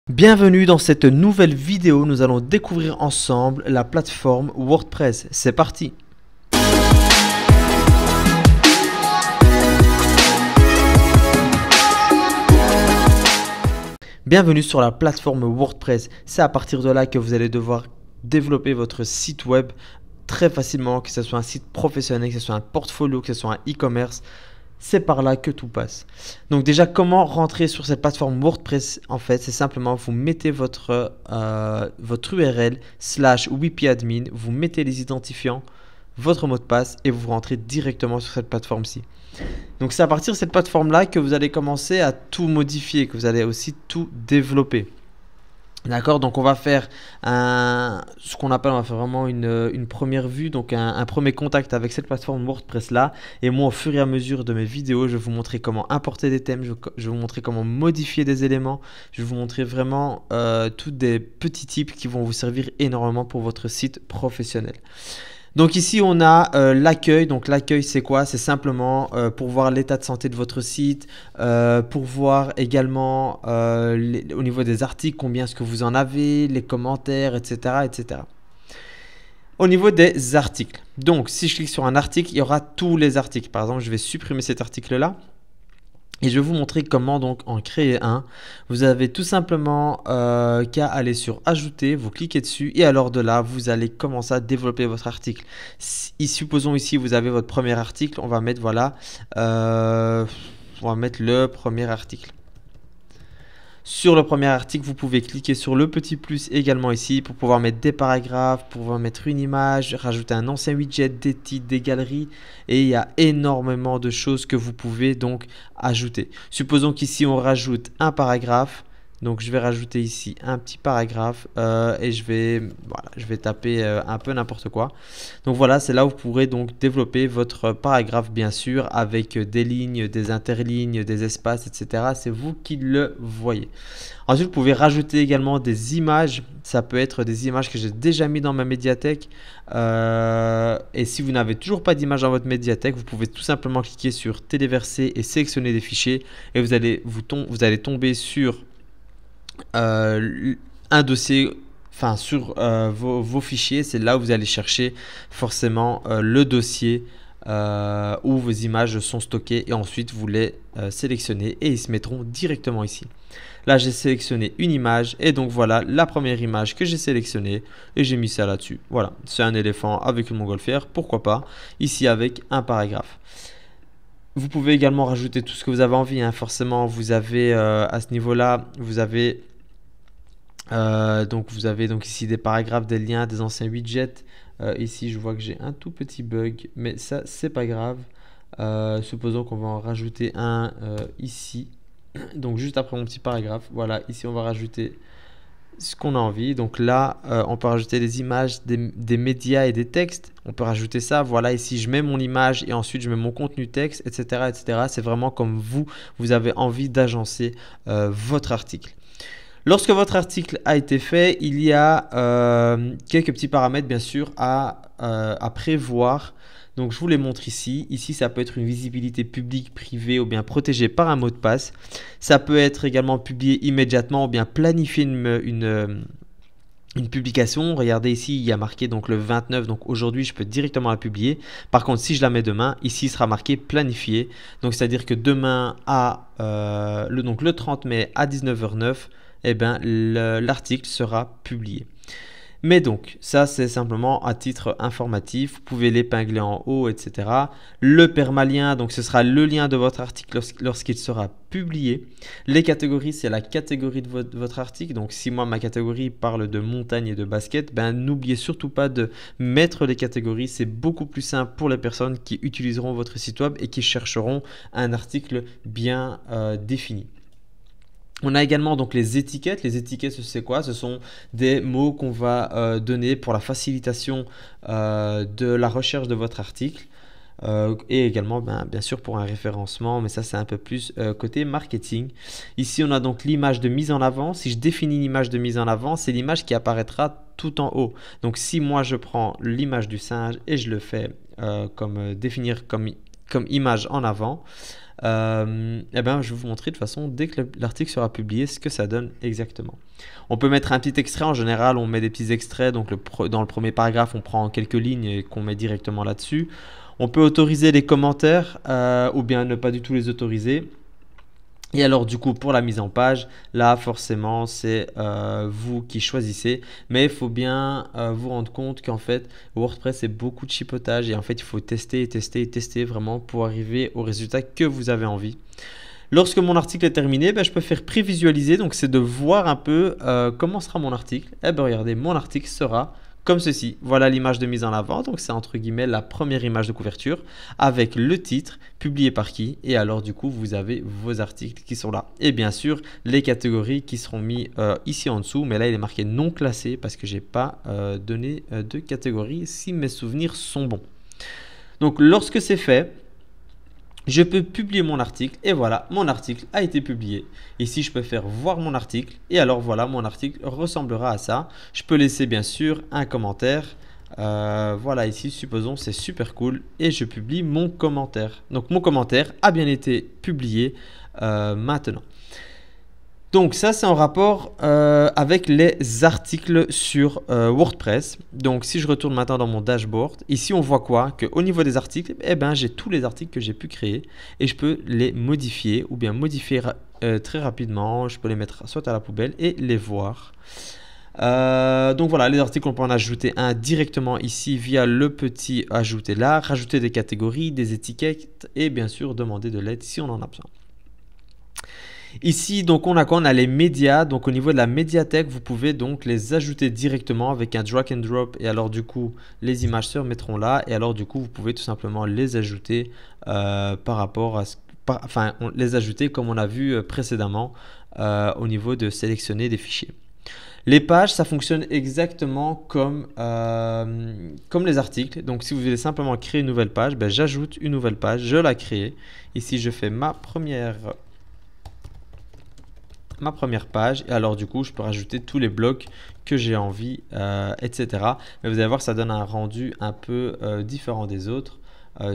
Bienvenue dans cette nouvelle vidéo, nous allons découvrir ensemble la plateforme WordPress. C'est parti! Bienvenue sur la plateforme WordPress. C'est à partir de là que vous allez devoir développer votre site web très facilement, que ce soit un site professionnel, que ce soit un portfolio, que ce soit un e-commerce. C'est par là que tout passe. Donc déjà, comment rentrer sur cette plateforme WordPress? En fait, c'est simplement vous mettez votre URL /wp-admin, vous mettez les identifiants, votre mot de passe et vous rentrez directement sur cette plateforme-ci. Donc c'est à partir de cette plateforme-là que vous allez commencer à tout modifier, que vous allez aussi tout développer. D'accord, donc on va faire ce qu'on appelle, on va faire vraiment une première vue, donc un premier contact avec cette plateforme WordPress là. Et moi, au fur et à mesure de mes vidéos, je vais vous montrer comment importer des thèmes, je vais vous montrer comment modifier des éléments, je vais vous montrer vraiment tous des petits tips qui vont vous servir énormément pour votre site professionnel. Donc ici on a l'accueil. Donc l'accueil c'est quoi? C'est simplement pour voir l'état de santé de votre site, pour voir également au niveau des articles combien est-ce que vous en avez, les commentaires, etc., etc. Au niveau des articles, donc si je clique sur un article, il y aura tous les articles. Par exemple, je vais supprimer cet article là. Et je vais vous montrer comment donc en créer un. Vous avez tout simplement qu'à aller sur ajouter, vous cliquez dessus et alors de là, vous allez commencer à développer votre article. Supposons ici, vous avez votre premier article, on va mettre voilà, on va mettre le premier article. Sur le premier article, vous pouvez cliquer sur le petit plus également ici pour pouvoir mettre des paragraphes, pour pouvoir mettre une image, rajouter un ancien widget, des titres, des galeries. Et il y a énormément de choses que vous pouvez donc ajouter. Supposons qu'ici on rajoute un paragraphe. Donc je vais rajouter ici un petit paragraphe et je vais taper un peu n'importe quoi. Donc voilà, c'est là où vous pourrez donc développer votre paragraphe bien sûr avec des lignes, des interlignes, des espaces, etc. C'est vous qui le voyez. Ensuite, vous pouvez rajouter également des images. Ça peut être des images que j'ai déjà mis dans ma médiathèque. Et si vous n'avez toujours pas d'image dans votre médiathèque, vous pouvez tout simplement cliquer sur téléverser et sélectionner des fichiers. Et vous allez tomber sur un dossier, enfin sur vos fichiers. C'est là où vous allez chercher forcément le dossier où vos images sont stockées et ensuite vous les sélectionnez et ils se mettront directement ici. Là j'ai sélectionné une image et donc voilà la première image que j'ai sélectionnée et j'ai mis ça là-dessus. Voilà, c'est un éléphant avec une montgolfière, pourquoi pas, ici avec un paragraphe. Vous pouvez également rajouter tout ce que vous avez envie, hein. Forcément vous avez à ce niveau là vous avez donc ici des paragraphes, des liens, des anciens widgets. Ici je vois que j'ai un tout petit bug, mais ça c'est pas grave. Supposons qu'on va en rajouter un ici. Donc juste après mon petit paragraphe, voilà, ici on va rajouter ce qu'on a envie. Donc là on peut rajouter des images, des médias et des textes. On peut rajouter ça, voilà, ici je mets mon image et ensuite je mets mon contenu texte, etc., etc. C'est vraiment comme vous avez envie d'agencer votre article. Lorsque votre article a été fait, il y a quelques petits paramètres bien sûr à prévoir. Donc je vous les montre ici. Ici ça peut être une visibilité publique, privée ou bien protégée par un mot de passe. Ça peut être également publié immédiatement ou bien planifier une publication. Regardez ici, il y a marqué donc le 29, donc aujourd'hui je peux directement la publier. Par contre si je la mets demain, ici il sera marqué planifié. Donc c'est à dire que demain le 30 mai à 19h09, eh ben, l'article sera publié. Mais donc, ça c'est simplement à titre informatif. Vous pouvez l'épingler en haut, etc. Le permalien, donc ce sera le lien de votre article lorsqu'il sera publié. Les catégories, c'est la catégorie de votre article. Donc, si moi, ma catégorie parle de montagne et de basket, ben, n'oubliez surtout pas de mettre les catégories. C'est beaucoup plus simple pour les personnes qui utiliseront votre site web et qui chercheront un article bien défini. On a également donc les étiquettes. Les étiquettes, c'est quoi? Ce sont des mots qu'on va donner pour la facilitation de la recherche de votre article et également bien sûr pour un référencement, mais ça c'est un peu plus côté marketing. Ici on a donc l'image de mise en avant. Si je définis l'image de mise en avant, c'est l'image qui apparaîtra tout en haut. Donc si moi je prends l'image du singe et je le fais définir comme image en avant, eh ben, je vais vous montrer de toute façon, dès que l'article sera publié, ce que ça donne exactement. On peut mettre un petit extrait, en général, on met des petits extraits, donc dans le premier paragraphe, on prend quelques lignes et qu'on met directement là-dessus. On peut autoriser les commentaires ou bien ne pas du tout les autoriser. Et alors du coup pour la mise en page, là forcément c'est vous qui choisissez, mais il faut bien vous rendre compte qu'en fait WordPress c'est beaucoup de chipotage et en fait il faut tester et tester et tester vraiment pour arriver au résultat que vous avez envie. Lorsque mon article est terminé, ben, je peux faire prévisualiser, donc c'est de voir un peu comment sera mon article. Et bien regardez, mon article sera comme ceci. Voilà l'image de mise en avant, donc c'est entre guillemets la première image de couverture avec le titre, publié par qui, et alors du coup vous avez vos articles qui sont là. Et bien sûr les catégories qui seront mis ici en dessous, mais là il est marqué non classé parce que j'ai pas donné de catégorie si mes souvenirs sont bons. Donc lorsque c'est fait, je peux publier mon article et voilà, mon article a été publié. Ici, je peux faire voir mon article et alors voilà, mon article ressemblera à ça. Je peux laisser bien sûr un commentaire. Voilà, ici, supposons c'est super cool et je publie mon commentaire. Donc, mon commentaire a bien été publié maintenant. Donc ça c'est en rapport avec les articles sur WordPress. Donc si je retourne maintenant dans mon dashboard, ici on voit quoi? Qu'au niveau des articles, eh ben, j'ai tous les articles que j'ai pu créer et je peux les modifier ou bien modifier très rapidement. Je peux les mettre soit à la poubelle et les voir. Donc voilà, les articles on peut en ajouter un directement ici via le petit ajouter là, rajouter des catégories, des étiquettes et bien sûr demander de l'aide si on en a besoin. Ici, donc on a quoi? On a les médias. Donc au niveau de la médiathèque, vous pouvez donc les ajouter directement avec un drag and drop. Et alors du coup, les images se remettront là. Et alors du coup, vous pouvez tout simplement les ajouter par rapport à les ajouter comme on a vu précédemment au niveau de sélectionner des fichiers. Les pages, ça fonctionne exactement comme les articles. Donc si vous voulez simplement créer une nouvelle page, ben, j'ajoute une nouvelle page, je la crée. Ici, je fais ma première page et alors du coup je peux rajouter tous les blocs que j'ai envie etc. Mais vous allez voir ça donne un rendu un peu différent des autres.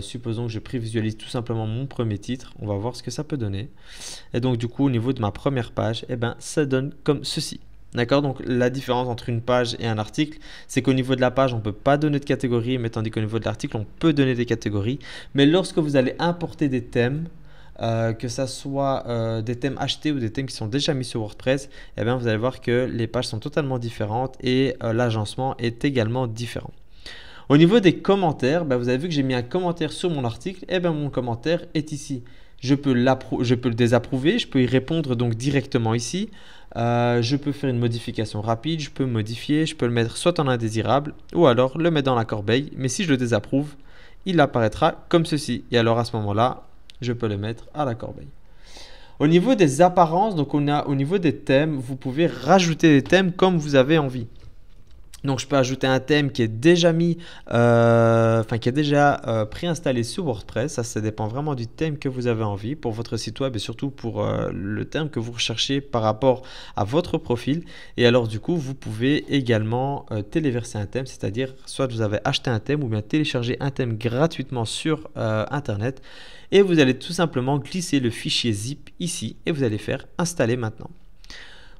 Supposons que je prévisualise tout simplement mon premier titre, on va voir ce que ça peut donner. Et donc du coup au niveau de ma première page, eh ben, ça donne comme ceci. D'accord, donc la différence entre une page et un article, c'est qu'au niveau de la page, on ne peut pas donner de catégorie, mais tandis qu'au niveau de l'article, on peut donner des catégories. Mais lorsque vous allez importer des thèmes, que ça soit des thèmes achetés ou des thèmes qui sont déjà mis sur WordPress, eh bien, vous allez voir que les pages sont totalement différentes et l'agencement est également différent. Au niveau des commentaires, vous avez vu que j'ai mis un commentaire sur mon article, et bien mon commentaire est ici. Je peux le désapprouver, je peux y répondre donc directement ici. Je peux faire une modification rapide, je peux modifier, je peux le mettre soit en indésirable ou alors le mettre dans la corbeille. Mais si je le désapprouve, il apparaîtra comme ceci. Et alors à ce moment-là, je peux le mettre à la corbeille. Au niveau des apparences, donc on a au niveau des thèmes, vous pouvez rajouter des thèmes comme vous avez envie. Donc je peux ajouter un thème qui est déjà mis, qui est déjà préinstallé sur WordPress. Ça dépend vraiment du thème que vous avez envie pour votre site web et surtout pour le thème que vous recherchez par rapport à votre profil. Et alors du coup, vous pouvez également téléverser un thème, c'est-à-dire soit vous avez acheté un thème ou bien télécharger un thème gratuitement sur Internet. Et vous allez tout simplement glisser le fichier zip ici et vous allez faire installer maintenant.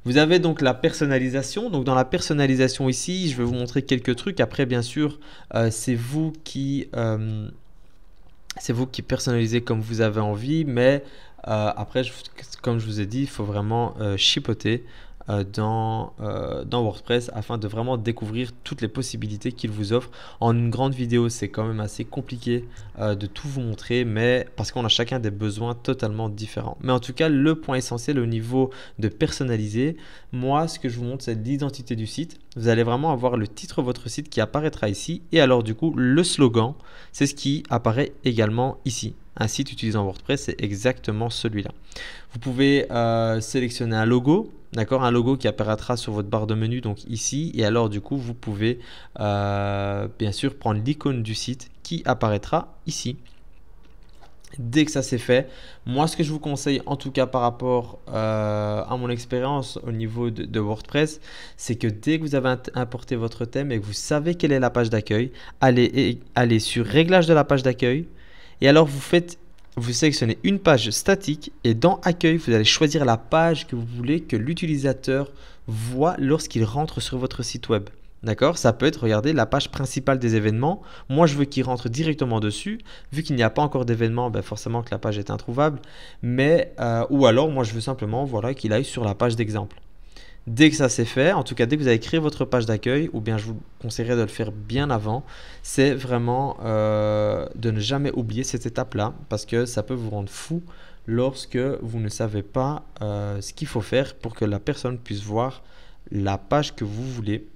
Vous avez donc la personnalisation. Donc dans la personnalisation ici, je vais vous montrer quelques trucs. Après, bien sûr, c'est vous qui personnalisez comme vous avez envie. Mais après, comme je vous ai dit, il faut vraiment chipoter dans WordPress afin de vraiment découvrir toutes les possibilités qu'il vous offre. En une grande vidéo, c'est quand même assez compliqué de tout vous montrer, mais parce qu'on a chacun des besoins totalement différents. Mais en tout cas, le point essentiel au niveau de personnaliser, moi, ce que je vous montre, c'est l'identité du site. Vous allez vraiment avoir le titre de votre site qui apparaîtra ici et alors du coup, le slogan, c'est ce qui apparaît également ici. Un site utilisant WordPress, c'est exactement celui-là. Vous pouvez sélectionner un logo, d'accord, un logo qui apparaîtra sur votre barre de menu, donc ici. Et alors, du coup, vous pouvez bien sûr prendre l'icône du site qui apparaîtra ici. Dès que ça c'est fait, moi ce que je vous conseille en tout cas par rapport à mon expérience au niveau de WordPress, c'est que dès que vous avez importé votre thème et que vous savez quelle est la page d'accueil, allez sur réglage de la page d'accueil et alors vous faites vous sélectionnez une page statique et dans Accueil, vous allez choisir la page que vous voulez que l'utilisateur voit lorsqu'il rentre sur votre site web. D'accord? Ça peut être, regardez, la page principale des événements. Moi, je veux qu'il rentre directement dessus. Vu qu'il n'y a pas encore d'événement, ben forcément que la page est introuvable. Ou alors, moi, je veux simplement voilà, qu'il aille sur la page d'exemple. Dès que ça c'est fait, en tout cas dès que vous avez créé votre page d'accueil, ou bien je vous conseillerais de le faire bien avant, c'est vraiment de ne jamais oublier cette étape-là parce que ça peut vous rendre fou lorsque vous ne savez pas ce qu'il faut faire pour que la personne puisse voir la page que vous voulez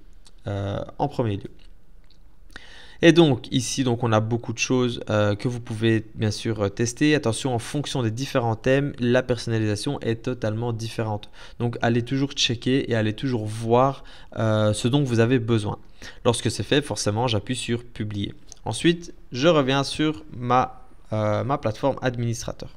en premier lieu. Et donc ici on a beaucoup de choses que vous pouvez bien sûr tester. Attention, en fonction des différents thèmes, la personnalisation est totalement différente. Donc allez toujours checker et allez toujours voir ce dont vous avez besoin. Lorsque c'est fait, forcément j'appuie sur publier. Ensuite, je reviens sur ma plateforme administrateur.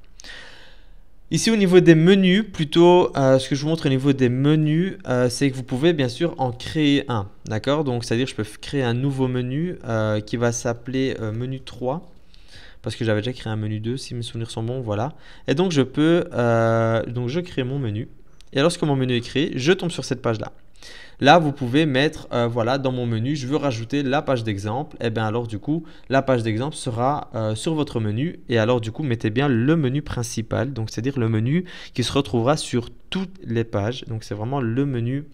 Ici au niveau des menus, plutôt ce que je vous montre au niveau des menus, c'est que vous pouvez bien sûr en créer un. D'accord? Donc c'est-à-dire je peux créer un nouveau menu qui va s'appeler menu 3. Parce que j'avais déjà créé un menu 2 si mes souvenirs sont bons, voilà. Et donc je peux, donc je crée mon menu. Et lorsque mon menu est créé, je tombe sur cette page-là. Là, vous pouvez mettre, voilà, dans mon menu, je veux rajouter la page d'exemple. Et bien alors du coup, la page d'exemple sera sur votre menu. Et alors du coup, mettez bien le menu principal. Donc c'est-à-dire le menu qui se retrouvera sur toutes les pages. Donc c'est vraiment le menu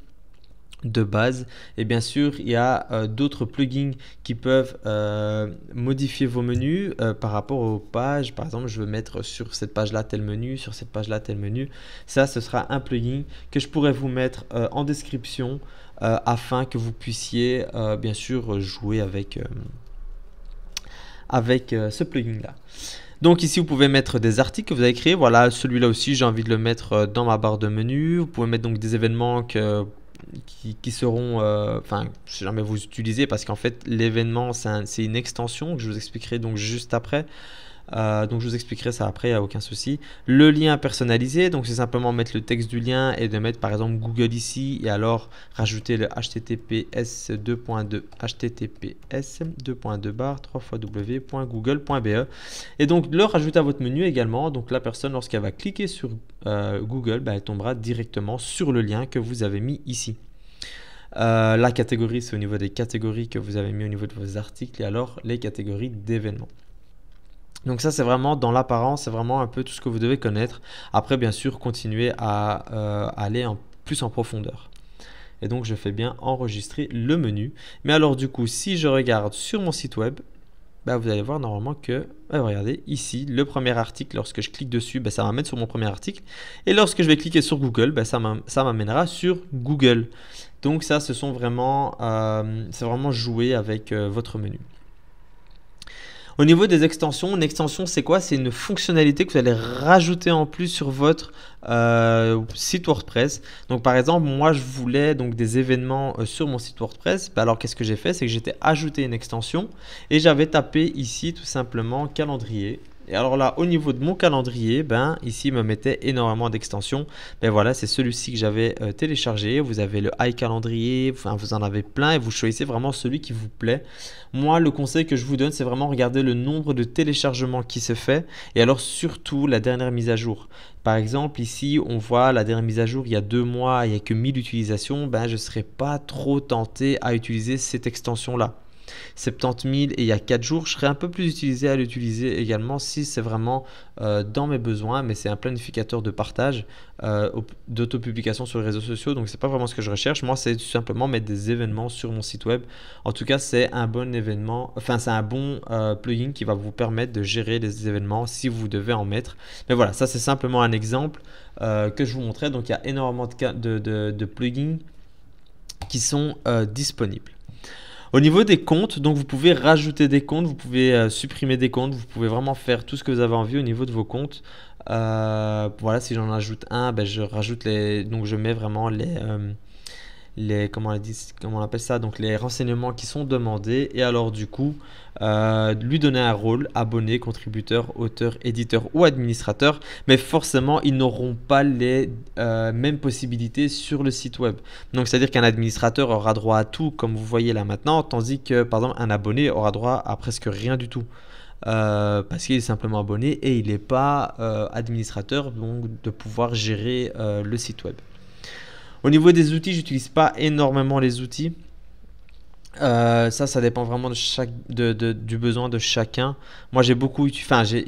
de base. Et bien sûr, il y a d'autres plugins qui peuvent modifier vos menus par rapport aux pages. Par exemple, je veux mettre sur cette page-là tel menu, sur cette page-là tel menu. Ça, ce sera un plugin que je pourrais vous mettre en description afin que vous puissiez bien sûr jouer avec ce plugin-là. Donc ici, vous pouvez mettre des articles que vous avez créés. Voilà, celui-là aussi, j'ai envie de le mettre dans ma barre de menu. Vous pouvez mettre donc des événements qui seront, si jamais vous utilisez, parce qu'en fait, l'événement, c'est une extension que je vous expliquerai donc juste après. Donc je vous expliquerai ça après, il n'y a aucun souci. Le lien personnalisé, donc c'est simplement mettre le texte du lien et de mettre par exemple Google ici et alors rajouter le https 2.2 www.google.be et donc le rajouter à votre menu également. Donc la personne, lorsqu'elle va cliquer sur Google, elle tombera directement sur le lien que vous avez mis ici. La catégorie, c'est au niveau des catégories que vous avez mis au niveau de vos articles et alors les catégories d'événements. Donc ça, c'est vraiment dans l'apparence, c'est vraiment un peu tout ce que vous devez connaître. Après, bien sûr, continuez à aller plus en profondeur. Et donc, je fais bien enregistrer le menu. Mais alors, du coup, si je regarde sur mon site web, vous allez voir normalement que, regardez, ici, le premier article, lorsque je clique dessus, ça m'amène sur mon premier article. Et lorsque je vais cliquer sur Google, ça m'amènera sur Google. Donc ça, c'est vraiment jouer avec votre menu. Au niveau des extensions, une extension c'est quoi? C'est une fonctionnalité que vous allez rajouter en plus sur votre site WordPress. Donc par exemple, moi je voulais donc des événements sur mon site WordPress. Alors qu'est-ce que j'ai fait? C'est que j'étais ajouté une extension et j'avais tapé ici tout simplement calendrier. Et alors là, au niveau de mon calendrier, ici, il me mettait énormément d'extensions. Voilà, c'est celui-ci que j'avais téléchargé. Vous avez le iCalendrier, vous en avez plein et vous choisissez vraiment celui qui vous plaît. Moi, le conseil que je vous donne, c'est vraiment regarder le nombre de téléchargements qui se fait et alors surtout la dernière mise à jour. Par exemple, ici, on voit la dernière mise à jour, il y a 2 mois, il n'y a que 1000 utilisations. Je ne serais pas trop tenté à utiliser cette extension-là. 70 000 et il y a 4 jours, je serais un peu plus utilisé à l'utiliser également si c'est vraiment dans mes besoins, mais c'est un planificateur de partage, d'autopublication sur les réseaux sociaux, donc c'est pas vraiment ce que je recherche. Moi, c'est tout simplement mettre des événements sur mon site web. En tout cas, c'est un bon événement, c'est un bon plugin qui va vous permettre de gérer les événements si vous devez en mettre. Mais voilà, ça c'est simplement un exemple que je vous montrais. Donc il y a énormément de plugins qui sont disponibles. Au niveau des comptes, donc vous pouvez rajouter des comptes, vous pouvez supprimer des comptes, vous pouvez vraiment faire tout ce que vous avez envie au niveau de vos comptes. Voilà, si j'en ajoute un, je rajoute donc je mets vraiment comment on appelle ça, donc les renseignements qui sont demandés et alors du coup lui donner un rôle, abonné, contributeur, auteur, éditeur ou administrateur, mais forcément ils n'auront pas les mêmes possibilités sur le site web. Donc c'est à dire qu'un administrateur aura droit à tout comme vous voyez là maintenant, tandis que par exemple un abonné aura droit à presque rien du tout. parce qu'il est simplement abonné et il n'est pas administrateur, donc de pouvoir gérer le site web. Au niveau des outils, j'utilise pas énormément les outils. Ça dépend vraiment du besoin de chacun. Moi, j'ai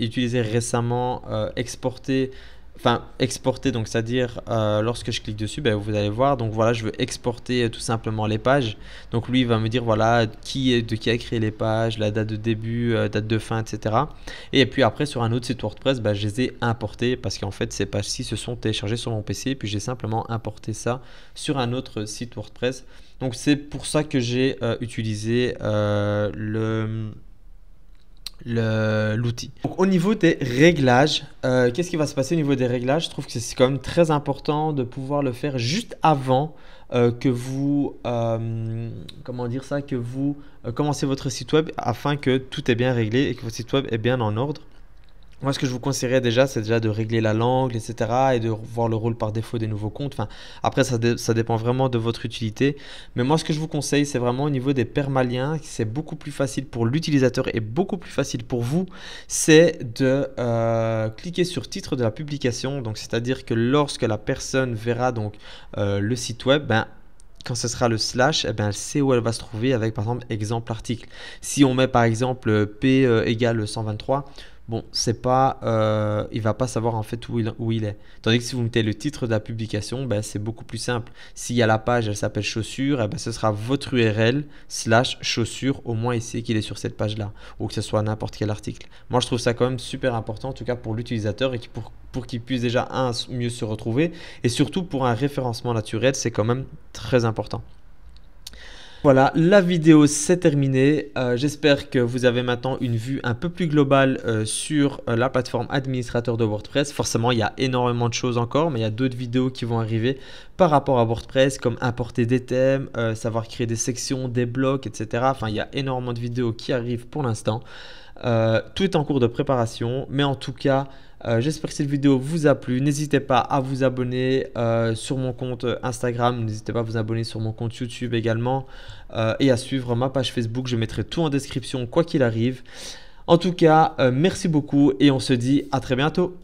utilisé récemment exporter, donc c'est-à-dire lorsque je clique dessus, ben, vous allez voir. Donc voilà, je veux exporter tout simplement les pages. Donc lui, il va me dire voilà de qui a créé les pages, la date de début, date de fin, etc. Et puis après, sur un autre site WordPress, ben, je les ai importés parce qu'en fait, ces pages-ci se sont téléchargées sur mon PC. Puis j'ai simplement importé ça sur un autre site WordPress. Donc c'est pour ça que j'ai utilisé l'outil. Donc au niveau des réglages, qu'est-ce qui va se passer au niveau des réglages? Je trouve que c'est quand même très important de pouvoir le faire juste avant que vous, comment dire ça, que vous commencez votre site web afin que tout est bien réglé et que votre site web est bien en ordre. Moi, ce que je vous conseillerais déjà, c'est déjà de régler la langue, etc. et de voir le rôle par défaut des nouveaux comptes. Enfin, après, ça dépend vraiment de votre utilité. Mais moi, ce que je vous conseille, c'est vraiment au niveau des permaliens, c'est beaucoup plus facile pour l'utilisateur et beaucoup plus facile pour vous, c'est de cliquer sur titre de la publication. Donc, c'est-à-dire que lorsque la personne verra donc le site web, ben, quand ce sera le slash, eh ben, elle sait où elle va se trouver avec par exemple exemple article. Si on met par exemple P égale 123, bon, c'est pas, il va pas savoir en fait où il est. Tandis que si vous mettez le titre de la publication, ben, c'est beaucoup plus simple. S'il y a la page, elle s'appelle chaussures, eh ben, ce sera votre URL slash chaussures, au moins il sait qu'il est sur cette page-là, ou que ce soit n'importe quel article. Moi, je trouve ça quand même super important, en tout cas pour l'utilisateur, et pour qu'il puisse déjà mieux se retrouver, et surtout pour un référencement naturel, c'est quand même très important. Voilà, la vidéo c'est terminé. J'espère que vous avez maintenant une vue un peu plus globale sur la plateforme administrateur de WordPress. Forcément, il y a énormément de choses encore, mais il y a d'autres vidéos qui vont arriver par rapport à WordPress, comme importer des thèmes, savoir créer des sections, des blocs, etc. Enfin, il y a énormément de vidéos qui arrivent pour l'instant. Tout est en cours de préparation, mais en tout cas, j'espère que cette vidéo vous a plu. N'hésitez pas à vous abonner sur mon compte Instagram, n'hésitez pas à vous abonner sur mon compte YouTube également et à suivre ma page Facebook. Je mettrai tout en description quoi qu'il arrive. En tout cas, merci beaucoup et on se dit à très bientôt.